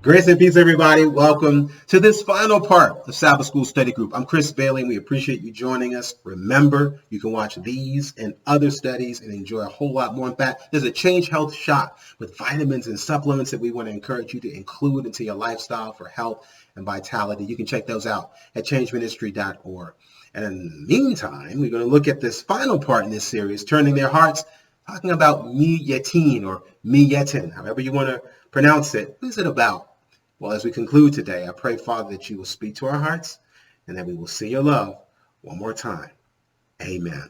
Grace and peace, everybody. Welcome to this final part of Sabbath School Study Group. I'm Chris Bailey, and we appreciate you joining us. Remember, you can watch these and other studies and enjoy a whole lot more. In fact, there's a Change Health shot with vitamins and supplements that we want to encourage you to include into your lifestyle for health and vitality. You can check those out at CHANGEministry.org. And in the meantime, we're going to look at this final part in this series, Turning Their Hearts, talking about Yetten or Yetten, however you want to pronounce it. What is it about? Well, as we conclude today, I pray, Father, that you will speak to our hearts and that we will see your love one more time. Amen.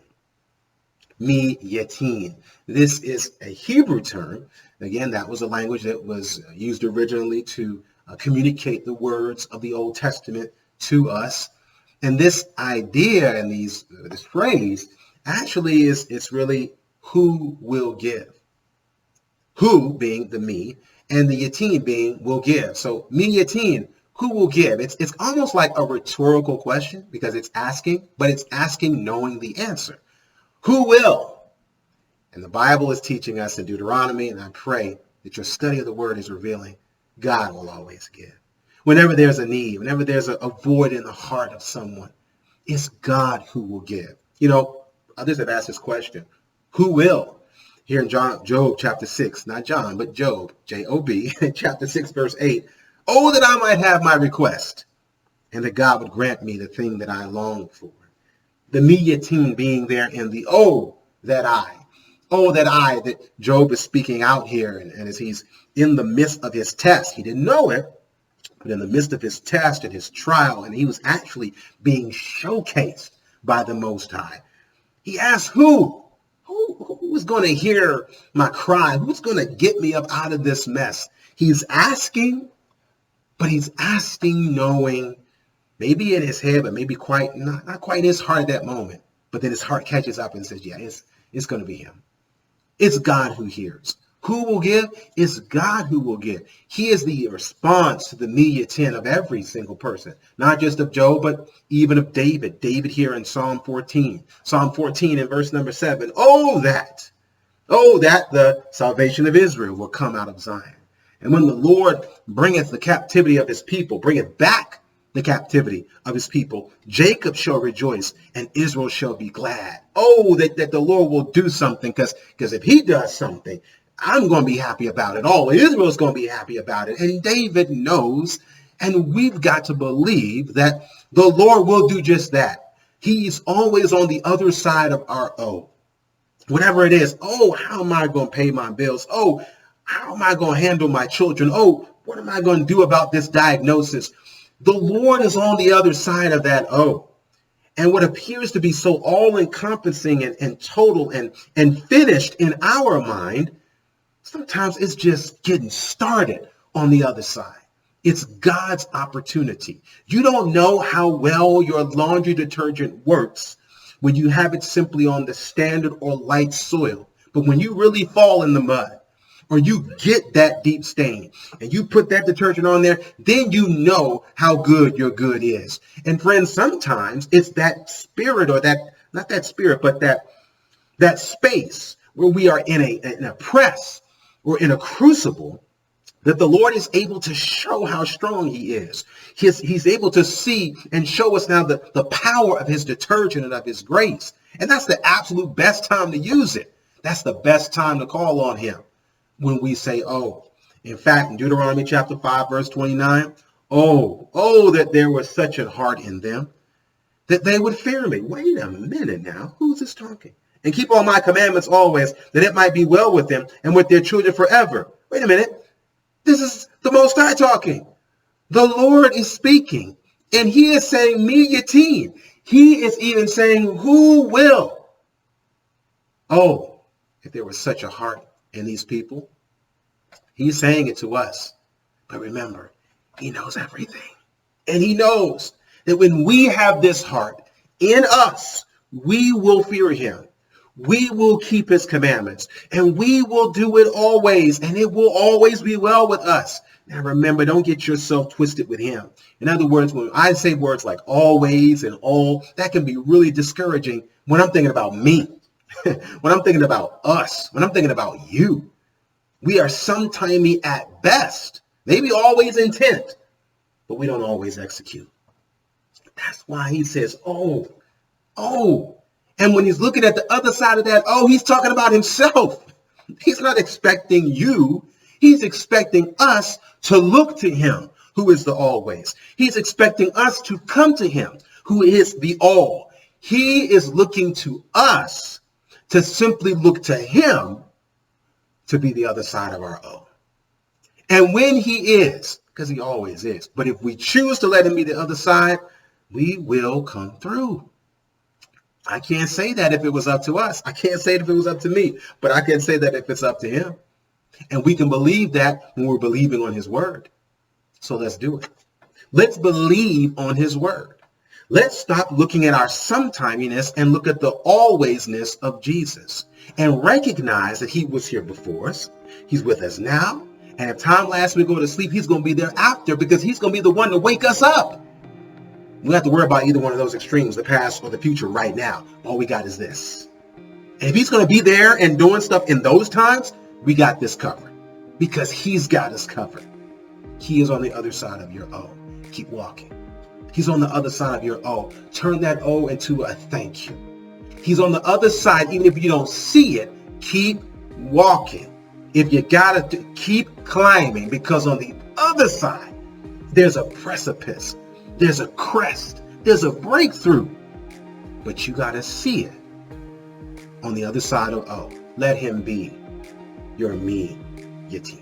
Yetten. This is a Hebrew term. Again, that was a language that was used originally to communicate the words of the Old Testament to us. And this idea and this phrase actually it's really who will give. Who being the me, and the Yetten being will give. So Yetten, who will give? It's almost like a rhetorical question because it's asking, but it's asking knowing the answer. Who will? And the Bible is teaching us in Deuteronomy, and I pray that your study of the word is revealing God will always give. Whenever there's a need, whenever there's a void in the heart of someone, it's God who will give. You know, others have asked this question, who will? Here in Job chapter 6, not John, but Job, Job, chapter 6, verse 8. Oh, that I might have my request, and that God would grant me the thing that I long for. The Yetten being there in the oh, that I. Oh, that Job is speaking out here. And as he's in the midst of his test, he didn't know it, but in the midst of his test and his trial, and he was actually being showcased by the Most High. He asked, who is going to hear my cry? Who's going to get me up out of this mess? He's asking, but he's asking knowing, maybe in his head, but maybe not quite in his heart at that moment. But then his heart catches up and says, yeah, it's going to be him. It's God who hears. Who will give? It's God who will give. He is the response to the Yetten of every single person, not just of Job, but even of David. David here in Psalm 14. Psalm 14 in verse number 7. Oh, that the salvation of Israel will come out of Zion. And when the Lord bringeth the captivity of his people, bringeth back the captivity of his people, Jacob shall rejoice and Israel shall be glad. Oh, that the Lord will do something, because if he does something, I'm going to be happy about it. All Israel's going to be happy about it. And David knows, and we've got to believe that the Lord will do just that. He's always on the other side of our oh. Whatever it is, oh, how am I going to pay my bills? Oh, how am I going to handle my children? Oh, what am I going to do about this diagnosis? The Lord is on the other side of that oh. And what appears to be so all-encompassing and total and finished in our mind, sometimes it's just getting started on the other side. It's God's opportunity. You don't know how well your laundry detergent works when you have it simply on the standard or light soil. But when you really fall in the mud, or you get that deep stain and you put that detergent on there, then you know how good your good is. And friends, sometimes it's that spirit, or not that spirit, but that space where we are in a press or in a crucible, that the Lord is able to show how strong he is. He's able to see and show us now the power of his detergent and of his grace. And that's the absolute best time to use it. That's the best time to call on him, when we say, oh. In fact, in Deuteronomy chapter 5, verse 29, oh, that there was such a heart in them that they would fear me. Wait a minute now. Who's this talking? And keep all my commandments always, that it might be well with them and with their children forever. Wait a minute. This is the Most High talking. The Lord is speaking. And he is saying, Yetten. He is even saying, who will? Oh, if there was such a heart in these people. He's saying it to us. But remember, he knows everything. And he knows that when we have this heart in us, we will fear him. We will keep his commandments, and we will do it always, and it will always be well with us. Now remember, don't get yourself twisted with him. In other words, when I say words like always and all, that can be really discouraging when I'm thinking about me, when I'm thinking about us, when I'm thinking about you. We are sometimey at best Maybe always intent, but we don't always execute. That's why he says, oh. And when he's looking at the other side of that, he's talking about himself. He's not expecting you. He's expecting us to look to him, who is the always. He's expecting us to come to him, who is the all. He is looking to us to simply look to him to be the other side of our O. And when he is, because he always is, but if we choose to let him be the other side, we will come through. I can't say that if it was up to us. I can't say it if it was up to me, but I can say that if it's up to him. And we can believe that when we're believing on his word. So let's do it. Let's believe on his word. Let's stop looking at our sometiminess and look at the alwaysness of Jesus and recognize that he was here before us. He's with us now. And if time lasts, we go to sleep, he's going to be there after, because he's going to be the one to wake us up. We don't have to worry about either one of those extremes, the past or the future right now. All we got is this. And if he's going to be there and doing stuff in those times, we got this covered because he's got us covered. He is on the other side of your O. Keep walking. He's on the other side of your O. Turn that O into a thank you. He's on the other side. Even if you don't see it, keep walking. If you got to keep climbing, because on the other side, there's a precipice. There's a crest. There's a breakthrough. But you got to see it on the other side of O. Let him be your me, Yetten.